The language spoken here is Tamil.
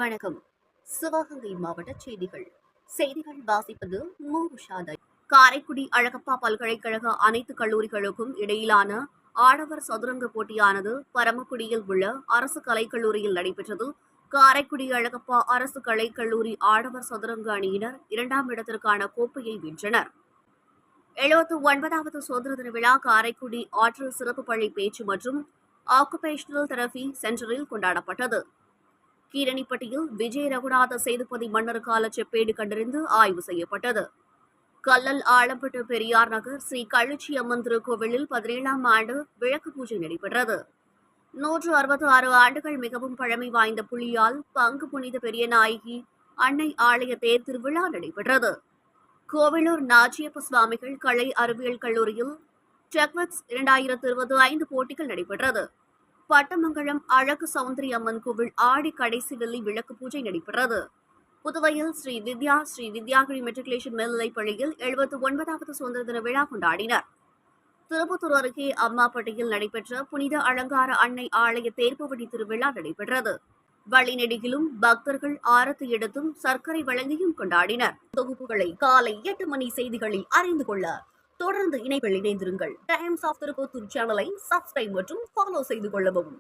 வணக்கம். சிவகங்கை மாவட்ட செய்திகள் வாசிப்பது மூஷாதை. காரைக்குடி அழகப்பா பல்கலைக்கழக அனைத்து கல்லூரிகளுக்கும் இடையிலான ஆடவர் சதுரங்க போட்டியானது பரமக்குடியில் உள்ள அரசு கலைக்கல்லூரியில் நடைபெற்றது. காரைக்குடி அழகப்பா அரசு கலைக்கல்லூரி ஆடவர் சதுரங்க அணியினர் 2ஆம் இடத்திற்கான கோப்பையை வென்றனர். 79வது சுதந்திர தின விழா காரைக்குடி ஆற்றல் சிறப்பு பள்ளி பேச்சு மற்றும் ஆக்குபேஷனல் தெரபி சென்டரில் கொண்டாடப்பட்டது. கீரணிப்பட்டியில் விஜய ரகுநாத சேதுபதி மன்னர் கால செப்பேடு கண்டறிந்து ஆய்வு செய்யப்பட்டது. கல்லல் ஆலம்பட்டு பெரியார் நகர் ஸ்ரீ கழுச்சி அம்மன் திருக்கோவிலில் 17ஆம் ஆண்டு விளக்கு பூஜை நடைபெற்றது. 166 ஆண்டுகள் மிகவும் பழமை வாய்ந்த புலியால் பங்கு புனித பெரியநாயகி அன்னை ஆலய தேர் திருவிழா நடைபெற்றது. கோவிலூர் நாச்சியப்ப சுவாமிகள் கலை அறிவியல் கல்லூரியில் டெக்வெக்ஸ் 2025 போட்டிகள் நடைபெற்றது. பட்டமங்கலம் அழகு சௌந்தரி அம்மன் கோவில் ஆடி கடைசி வெள்ளி விளக்கு பூஜை நடைபெற்றது. புதுவையில் ஸ்ரீ வித்யாகிரி மெட்ரிகுலேஷன் மேல்நிலைப் பள்ளியில் 79வது சுதந்திர தின விழா கொண்டாடினர். திருப்பத்தூர் அருகே அம்மாப்பட்டியில் நடைபெற்ற புனித அலங்கார அன்னை ஆலய தேர்பவனி திருவிழா நடைபெற்றது. வழிநெடுகிலும் பக்தர்கள் ஆரத்தி எடுத்தும் சர்க்கரை வழங்கியும் கொண்டாடினர். தொகுப்புகளை காலை 8 மணி செய்திகளில் அறிந்து கொள்ள தொடர்ந்து இணைந்திருங்கள். டைம்ஸ் ஆஃப் திருப்பத்தூர் சேனலை சப்ஸ்கிரைப் மற்றும் ஃபாலோ செய்து கொள்ளவும்.